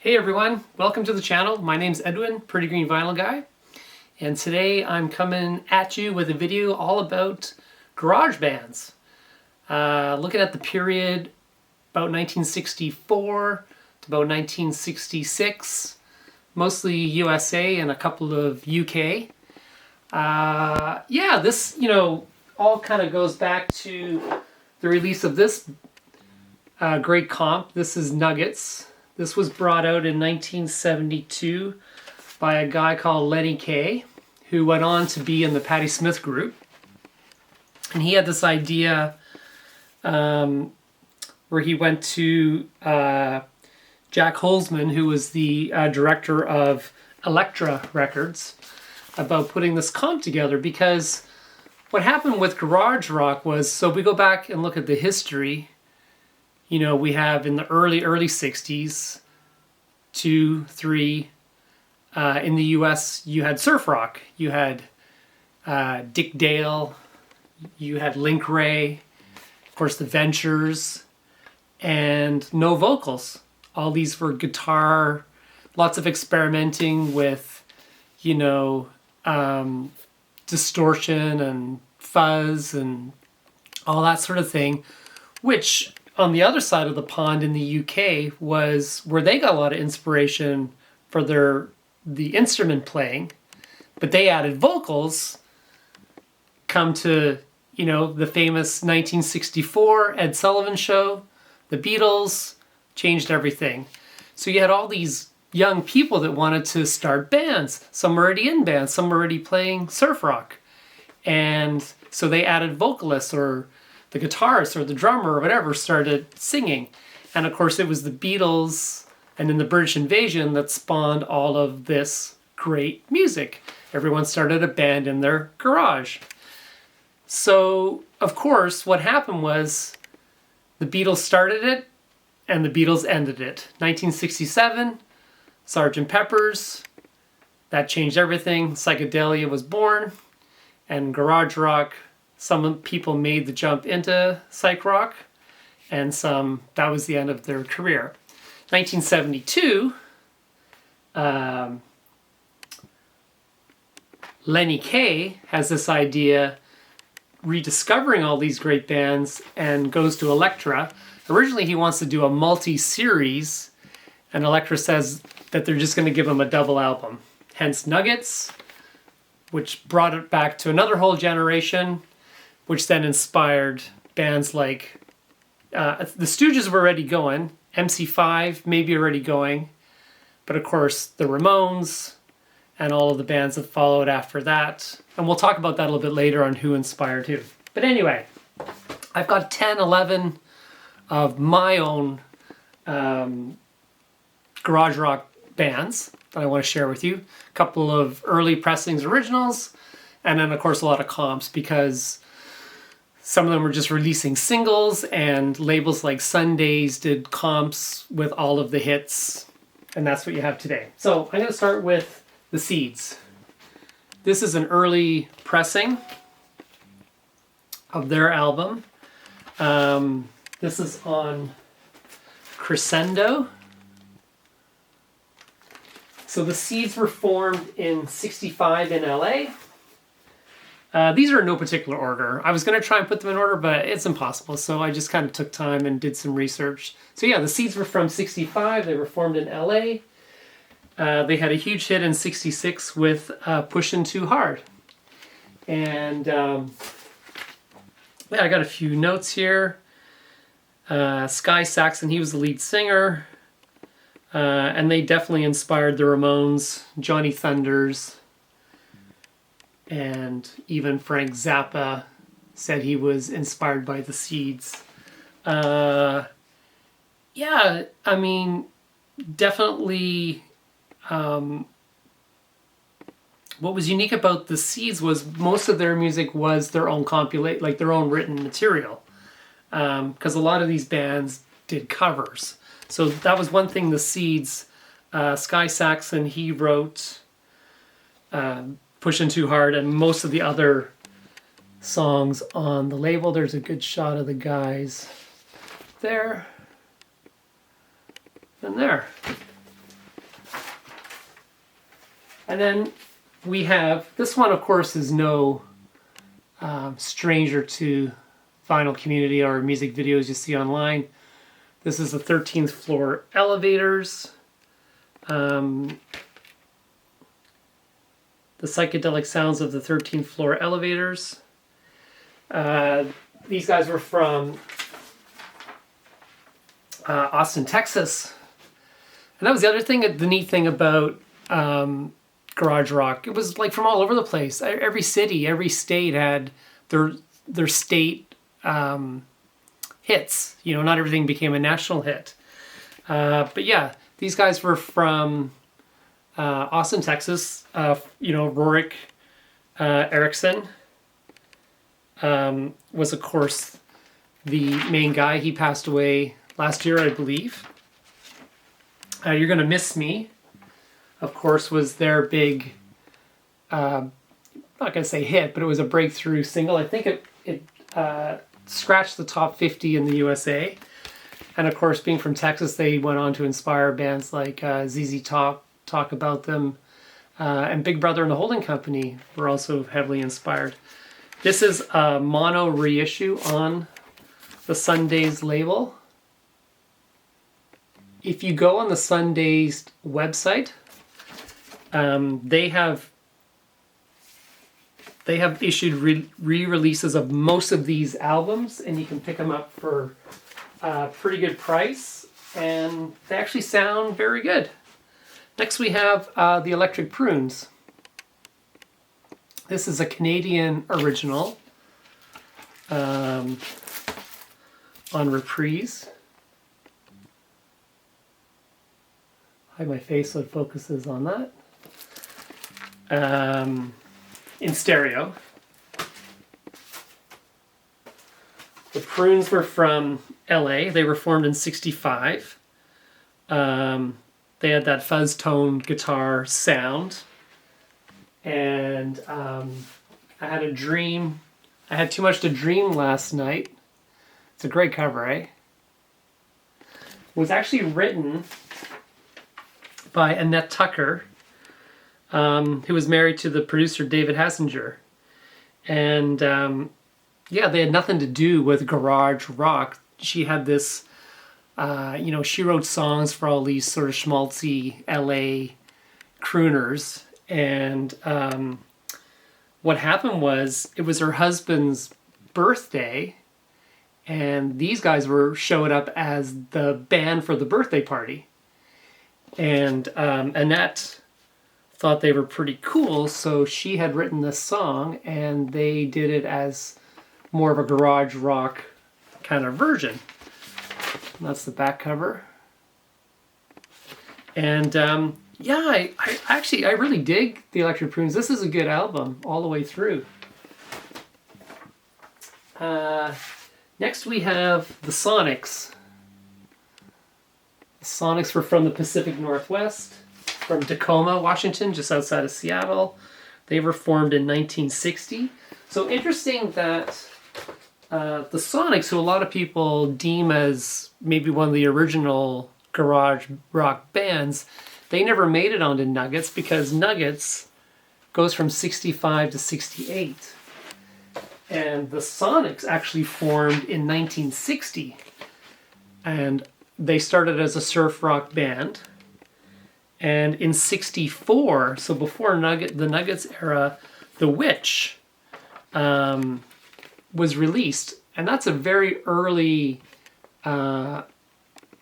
Hey everyone, welcome to the channel. My name's Edwin, Pretty Green Vinyl Guy, and today I'm coming at you with a video all about garage bands. Looking at the period about 1964 to about 1966, mostly USA and a couple of UK. This, all kind of goes back to the release of this great comp. This is Nuggets. This was brought out in 1972 by a guy called Lenny Kaye, who went on to be in the Patti Smith group. And he had this idea where he went to Jack Holzman, who was the director of Electric Records, about putting this comp together, because what happened with garage rock was, so if we go back and look at the history, we have in the early 60s, 2, 3, in the US, you had surf rock. You had Dick Dale, you had Link Wray, of course the Ventures, and no vocals. All these were guitar, lots of experimenting with, distortion and fuzz and all that sort of thing, which on the other side of the pond in the UK was where they got a lot of inspiration for the instrument playing, but they added vocals. Come to, the famous 1964 Ed Sullivan Show, the Beatles changed everything. So you had all these young people that wanted to start bands. Some were already in bands, some were already playing surf rock. And so they added vocalists, or the guitarist or the drummer or whatever started singing. And of course it was the Beatles and then the British Invasion that spawned all of this great music. Everyone started a band in their garage. So of course what happened was the Beatles started it and the Beatles ended it. 1967, Sgt. Pepper's, that changed everything. Psychedelia was born, and garage rock, some people made the jump into psych rock, and that was the end of their career. 1972, Lenny Kaye has this idea, rediscovering all these great bands, and goes to Elektra. Originally he wants to do a multi-series, and Elektra says that they're just going to give him a double album. Hence Nuggets, which brought it back to another whole generation, which then inspired bands like, the Stooges were already going, MC5 maybe already going, but of course the Ramones and all of the bands that followed after that. And we'll talk about that a little bit later on who inspired who. But anyway, I've got 10, 11 of my own garage rock bands that I want to share with you. A couple of early pressings originals, and then of course a lot of comps, because some of them were just releasing singles, and labels like Sundays did comps with all of the hits, and that's what you have today. So I'm going to start with the Seeds. This is an early pressing of their album. This is on Crescendo. So the Seeds were formed in 65 in LA. These are in no particular order. I was going to try and put them in order, but it's impossible. So I just kind of took time and did some research. So yeah, the Seeds were from 65. They were formed in LA. They had a huge hit in 66 with Pushin' Too Hard. And I got a few notes here. Sky Saxon, he was the lead singer. And they definitely inspired the Ramones, Johnny Thunders, and even Frank Zappa said he was inspired by the Seeds. Definitely what was unique about the Seeds was most of their music was their own their own written material. Because a lot of these bands did covers. So that was one thing the Seeds, Sky Saxon, he wrote Pushin' Too Hard, and most of the other songs on the label. There's a good shot of the guys there and there. And then we have, this one of course is no stranger to vinyl community or music videos you see online. This is the 13th Floor Elevators. The psychedelic sounds of the 13th Floor Elevators. These guys were from Austin, Texas. And that was the other thing, the neat thing about garage rock. It was like from all over the place. Every city, every state had their state hits. You know, not everything became a national hit. But yeah, these guys were from Austin, Texas. You know, Rorik Erickson was, of course, the main guy. He passed away last year, I believe. You're Gonna Miss Me, of course, was their big, not going to say hit, but it was a breakthrough single. I think it scratched the top 50 in the USA. And of course, being from Texas, they went on to inspire bands like ZZ Top, talk about them, and Big Brother and the Holding Company were also heavily inspired. This is a mono reissue on the Sundays label. If you go on the Sundays website, they have issued re-releases of most of these albums, and you can pick them up for a pretty good price, and they actually sound very good. Next we have the Electric Prunes. This is a Canadian original on Reprise. Hide my face so it focuses on that. In stereo. The Prunes were from LA. They were formed in '65. They had that fuzz tone guitar sound. And I had a dream. I had too much to dream last night. It's a great cover, eh? It was actually written by Annette Tucker, who was married to the producer David Hassinger. And yeah, they had nothing to do with garage rock. She had this, you know, she wrote songs for all these sort of schmaltzy LA crooners. And what happened was, it was her husband's birthday, and these guys showed up as the band for the birthday party. And Annette thought they were pretty cool, so she had written this song, and they did it as more of a garage rock kind of version. And that's the back cover. And yeah, I really dig the Electric Prunes. This is a good album all the way through. Next we have the Sonics. The Sonics were from the Pacific Northwest, from Tacoma, Washington, just outside of Seattle. They were formed in 1960. So interesting that the Sonics, who a lot of people deem as maybe one of the original garage rock bands, they never made it onto Nuggets, because Nuggets goes from 65 to 68. And the Sonics actually formed in 1960. And they started as a surf rock band. And in 64, so before the Nuggets era, The Witch was released. And that's a very early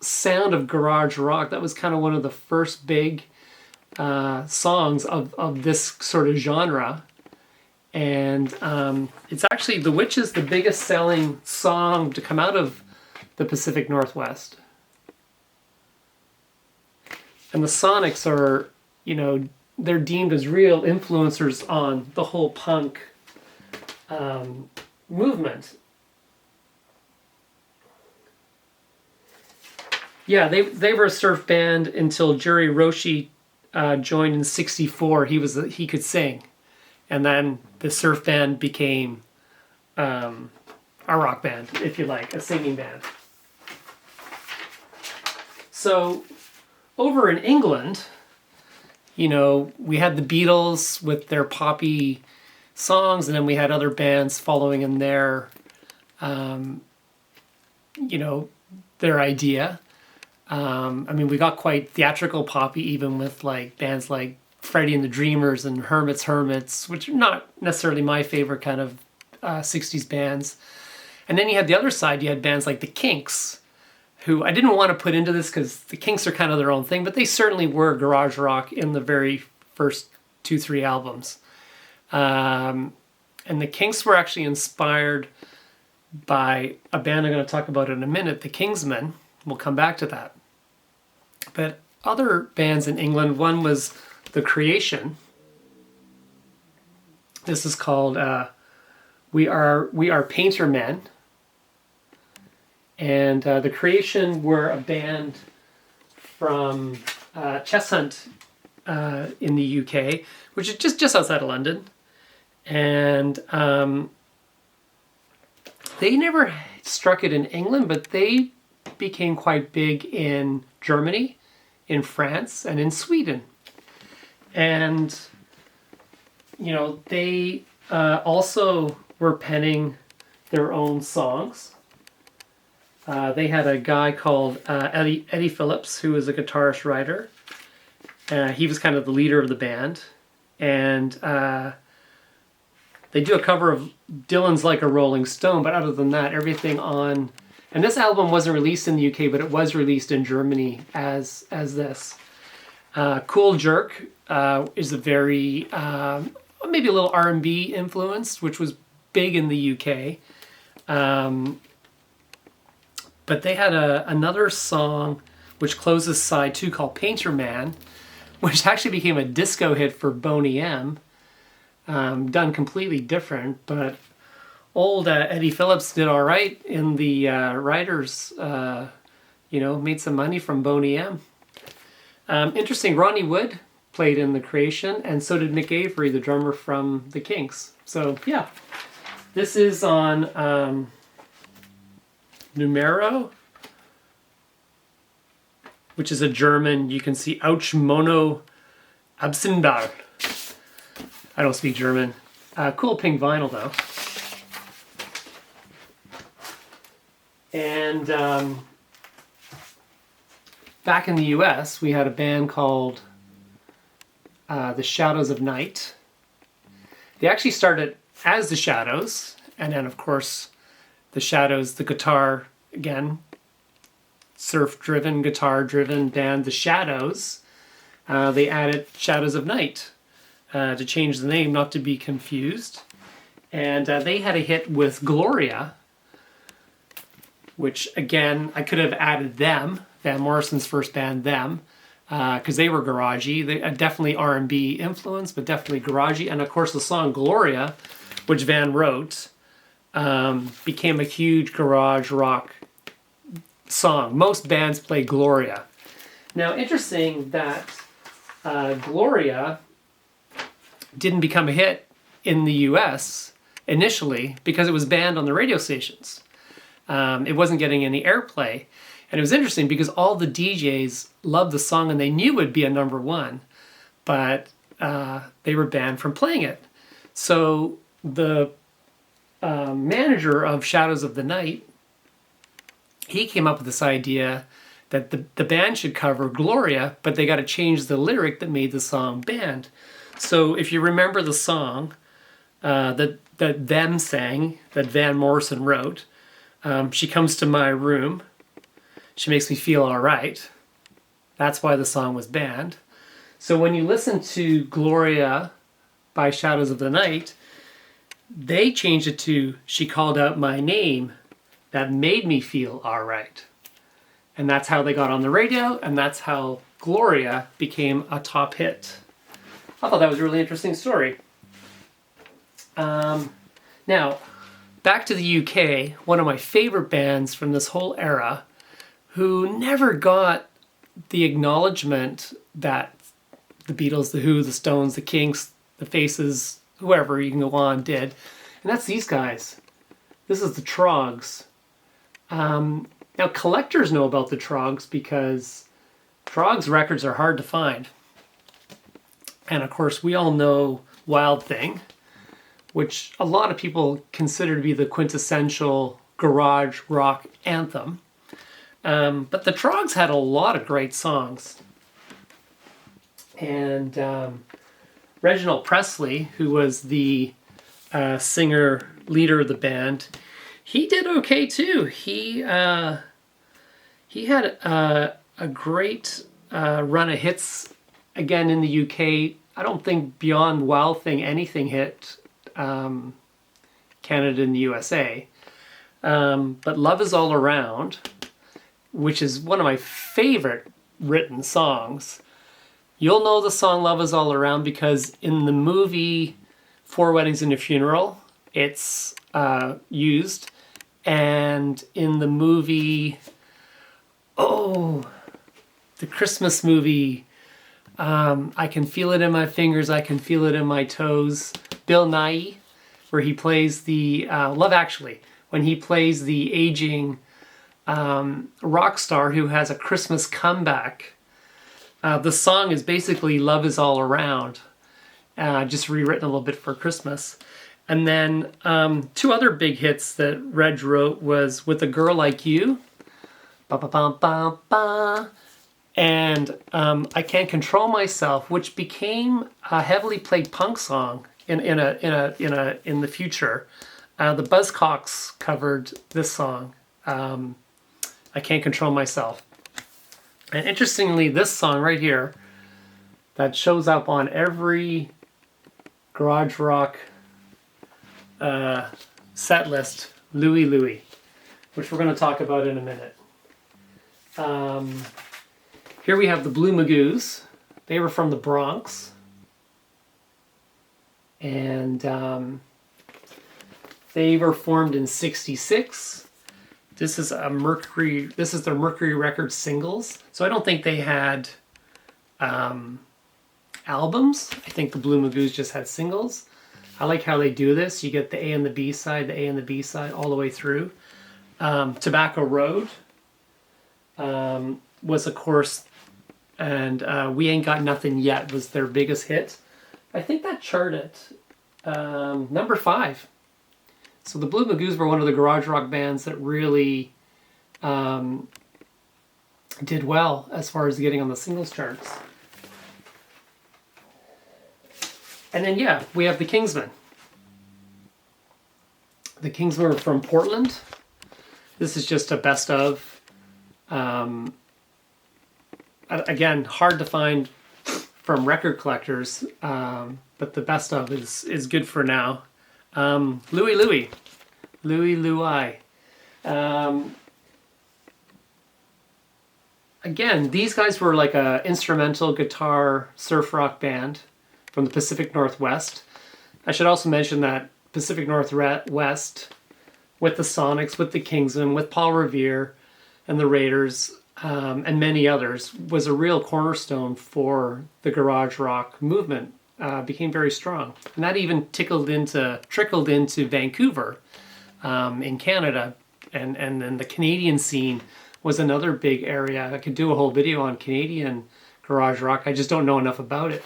sound of garage rock. That was kind of one of the first big songs of this sort of genre. And it's actually, The Witch is the biggest selling song to come out of the Pacific Northwest. And the Sonics are, you know, they're deemed as real influencers on the whole punk movement. Yeah, they were a surf band until Jerry Roshi joined in '64. He could sing, and then the surf band became a rock band, if you like, a singing band. So over in England, we had the Beatles with their poppy songs, and then we had other bands following in their idea. We got quite theatrical poppy even with like bands like Freddie and the Dreamers and Hermits, which are not necessarily my favorite kind of 60s bands. And then you had the other side, you had bands like the Kinks, who I didn't want to put into this because the Kinks are kind of their own thing, but they certainly were garage rock in the very first 2-3 albums. And the Kinks were actually inspired by a band I'm going to talk about in a minute, the Kingsmen. We'll come back to that. But other bands in England, one was The Creation. This is called We Are Painter Men. And The Creation were a band from Cheshunt in the UK, which is just outside of London. And they never struck it in England, but they became quite big in Germany, in France, and in Sweden. And, they also were penning their own songs. They had a guy called Eddie Phillips, who was a guitarist writer. He was kind of the leader of the band. And they do a cover of Dylan's Like a Rolling Stone, but other than that, everything on... And this album wasn't released in the UK, but it was released in Germany as this. Cool Jerk is a very, maybe a little R&B influenced, which was big in the UK. But they had another song which closes side 2 called Painter Man, which actually became a disco hit for Boney M. Done completely different, but old Eddie Phillips did all right in the writers, made some money from Boney M. Interesting, Ronnie Wood played in The Creation, and so did Mick Avery, the drummer from the Kinks. So, yeah. This is on Numero, which is a German, you can see Ouch Mono Absindal. I don't speak German. Cool pink vinyl, though. And back in the US, we had a band called The Shadows of Night. They actually started as The Shadows, and then, of course, The Shadows, the guitar, again, surf-driven, guitar-driven band, The Shadows. They added Shadows of Night to change the name, not to be confused. And they had a hit with Gloria, which, again, I could have added Them, Van Morrison's first band, Them, because they were garagey. They definitely R&B influence, but definitely garagey. And, of course, the song Gloria, which Van wrote, became a huge garage rock song. Most bands play Gloria. Now, interesting that Gloria didn't become a hit in the US initially because it was banned on the radio stations. It wasn't getting any airplay. And it was interesting because all the DJs loved the song and they knew it would be a number one, but they were banned from playing it. So the manager of Shadows of the Night, he came up with this idea that the band should cover Gloria, but they got to change the lyric that made the song banned. So if you remember the song that Them sang, that Van Morrison wrote, she comes to my room, she makes me feel all right. That's why the song was banned. So when you listen to Gloria by Shadows of the Night, they changed it to She Called Out My Name, that made me feel all right. And that's how they got on the radio, and that's how Gloria became a top hit. I thought that was a really interesting story. Now, back to the UK, one of my favorite bands from this whole era, who never got the acknowledgement that the Beatles, the Who, the Stones, the Kinks, the Faces, whoever you can go on did, and that's these guys. This is the Trogs. Now, collectors know about the Trogs because Trogs records are hard to find. And of course, we all know Wild Thing, which a lot of people consider to be the quintessential garage rock anthem. But the Troggs had a lot of great songs. And Reginald Presley, who was the singer, leader of the band, he did okay too. He had a great run of hits again in the UK. I don't think beyond Wild Thing anything hit Canada and the USA. But Love Is All Around, which is one of my favorite written songs. You'll know the song Love Is All Around because in the movie Four Weddings and a Funeral, it's used. And in the movie, the Christmas movie, I Can Feel It in My Fingers, I Can Feel It in My Toes, Bill Nighy, where he plays the, Love Actually, when he plays the aging rock star who has a Christmas comeback. The song is basically Love Is All Around, just rewritten a little bit for Christmas. And then two other big hits that Reg wrote was With a Girl Like You, ba ba ba ba ba, and I Can't Control Myself, which became a heavily played punk song in the future. The Buzzcocks covered this song, I Can't Control Myself. And interestingly, this song right here, that shows up on every garage rock set list, Louie Louie, which we're going to talk about in a minute. Here we have the Blue Magoos. They were from the Bronx. And they were formed in '66. This is their Mercury Records singles. So I don't think they had albums. I think the Blue Magoos just had singles. I like how they do this. You get the A and the B side, the A and the B side all the way through. Tobacco Road was, of course, and We Ain't Got Nothing Yet was their biggest hit. I think that charted number 5. So the Blue Magoos were one of the garage rock bands that really did well as far as getting on the singles charts. And then, yeah, we have the Kingsmen. The Kingsmen are from Portland. This is just a best of. Again, hard to find from record collectors, but the best of is good for now. Louie Louie. Louie Louie. Again, these guys were like a instrumental guitar surf rock band from the Pacific Northwest. I should also mention that Pacific Northwest, with the Sonics, with the Kingsmen, with Paul Revere and the Raiders, and many others, was a real cornerstone for the garage rock movement. Became very strong. And that even trickled into Vancouver in Canada. And then the Canadian scene was another big area. I could do a whole video on Canadian garage rock. I just don't know enough about it.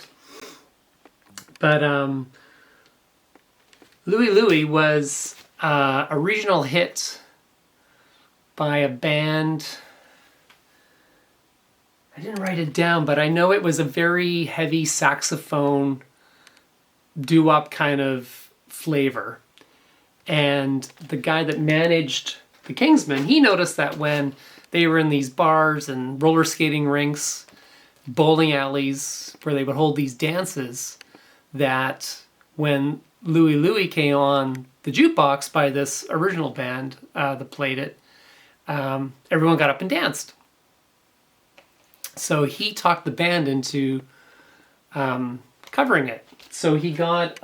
But Louie Louie was a regional hit by a band. I didn't write it down, but I know it was a very heavy saxophone doo-wop kind of flavor. And the guy that managed the Kingsmen, he noticed that when they were in these bars and roller skating rinks, bowling alleys, where they would hold these dances, that when Louie Louie came on the jukebox by this original band that played it, everyone got up and danced. So he talked the band into covering it. So he got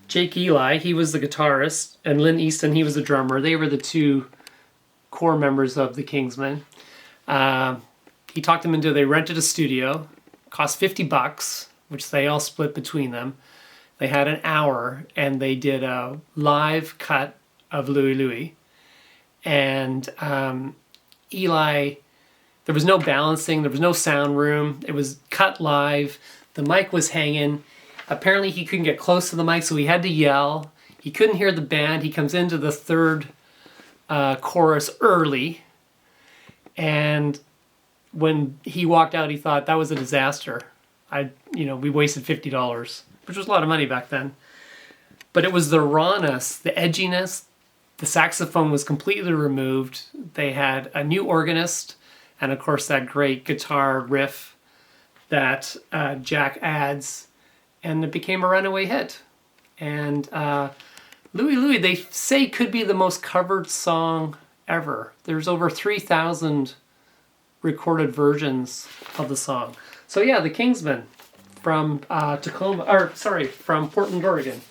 Jake Eli, he was the guitarist, and Lynn Easton, he was the drummer. They were the two core members of the Kingsmen. He talked them into, they rented a studio, cost $50, which they all split between them. They had an hour, and they did a live cut of Louie Louie. And Eli, There was no balancing. There was no sound room. It was cut live. The mic was hanging. Apparently he couldn't get close to the mic, so he had to yell. He couldn't hear the band. He comes into the third chorus early. And when he walked out, he thought that was a disaster. We wasted $50, which was a lot of money back then. But it was the rawness, the edginess. The saxophone was completely removed. They had a new organist, and of course that great guitar riff that Jack adds, and it became a runaway hit. And Louie Louie, they say, could be the most covered song ever. There's over 3,000 recorded versions of the song. So yeah, the Kingsmen from from Portland, Oregon.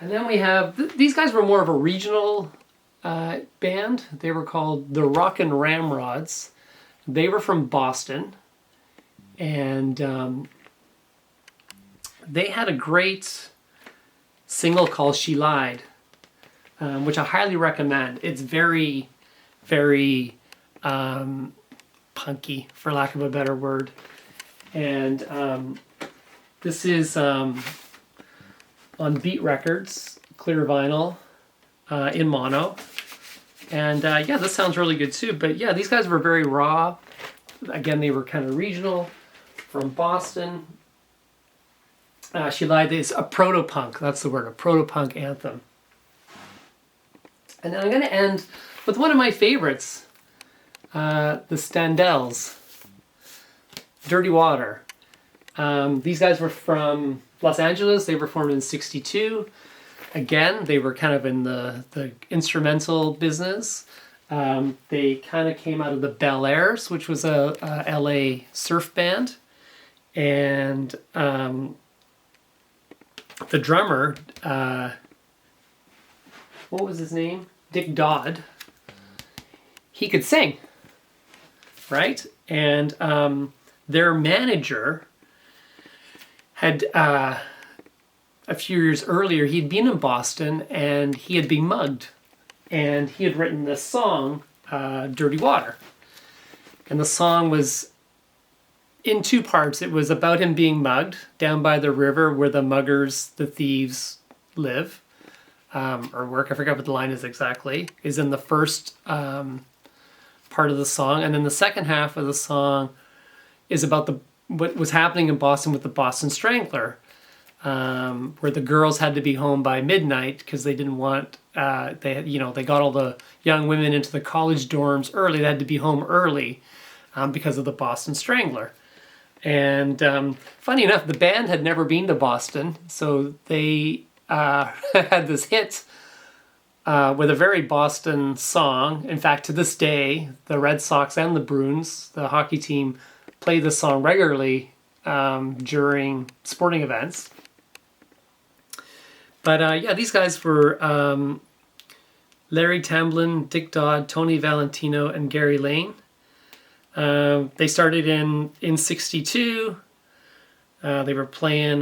And then we have, these guys were more of a regional band. They were called the Rock Ramrods. They were from Boston. And they had a great single called She Lied, which I highly recommend. It's very, very punky, for lack of a better word. And this is on Beat Records, clear vinyl, in mono. And yeah, this sounds really good too. But yeah, these guys were very raw. Again, they were kind of regional, from Boston. She Lied is a proto-punk, that's the word, a proto-punk anthem. And then I'm going to end with one of my favorites, the Standells, Dirty Water. These guys were from Los Angeles. They were formed in '62. Again, they were kind of in the instrumental business. They kind of came out of the Bel Airs, which was a LA surf band. And the drummer, what was his name? Dick Dodd. He could sing, right? And their manager had, a few years earlier, he'd been in Boston and he had been mugged. And he had written this song, Dirty Water. And the song was in two parts. It was about him being mugged down by the river where the muggers, the thieves, live or work. I forgot what the line is exactly. Is in the first part of the song, and then the second half of the song is about what was happening in Boston with the Boston Strangler, where the girls had to be home by midnight because they didn't want they got all the young women into the college dorms early. They had to be home early because of the Boston Strangler. And funny enough, the band had never been to Boston, so they had this hit with a very Boston song. In fact, to this day, the Red Sox and the Bruins, the hockey team, play this song regularly during sporting events. But yeah, these guys were Larry Tamblyn, Dick Dodd, Tony Valentino, and Gary Lane. They started in '62. They were playing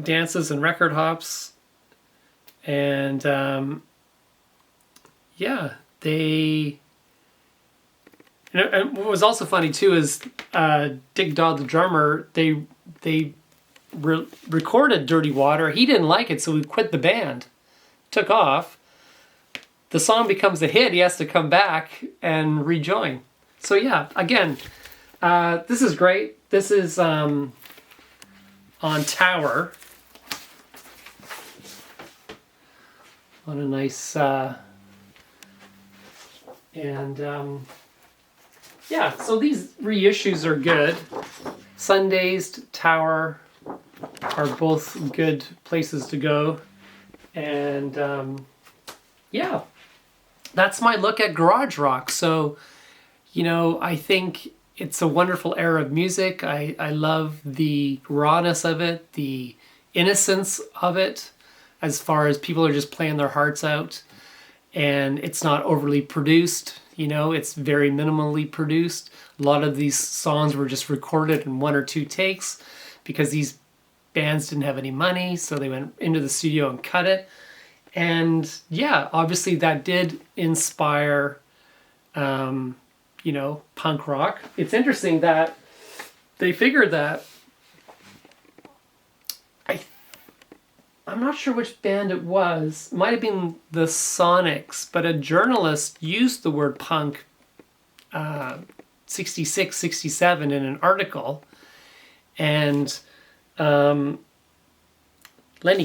dances and record hops. And yeah, they... And what was also funny too is Dick Dodd, the drummer, they recorded Dirty Water. He didn't like it, so he quit the band. Took off. The song becomes a hit. He has to come back and rejoin. So yeah, again, this is great. This is on Tower. On a nice... yeah, so these reissues are good. Sundazed, Tower are both good places to go. And yeah, that's my look at garage rock. So, I think it's a wonderful era of music. I love the rawness of it, the innocence of it, as far as people are just playing their hearts out. And it's not overly produced. It's very minimally produced. A lot of these songs were just recorded in one or two takes because these bands didn't have any money, so they went into the studio and cut it. And yeah, obviously that did inspire you know, punk rock. It's interesting that they figured that, I'm not sure which band it was. It might have been the Sonics, but a journalist used the word punk 66, 67 in an article. And Lenny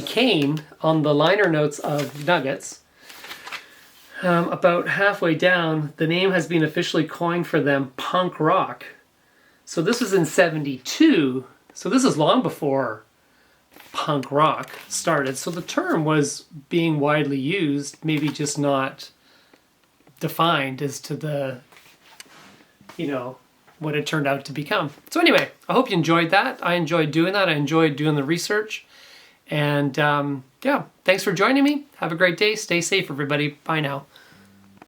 Kane, on the liner notes of Nuggets, about halfway down, the name has been officially coined for them, punk rock. So this was in 72. So this is long before punk rock started. So the term was being widely used, maybe just not defined as to the, you know, what it turned out to become. So anyway, I hope you enjoyed that. I enjoyed doing that. I enjoyed doing the research. And yeah, thanks for joining me. Have a great day. Stay safe, everybody. Bye now.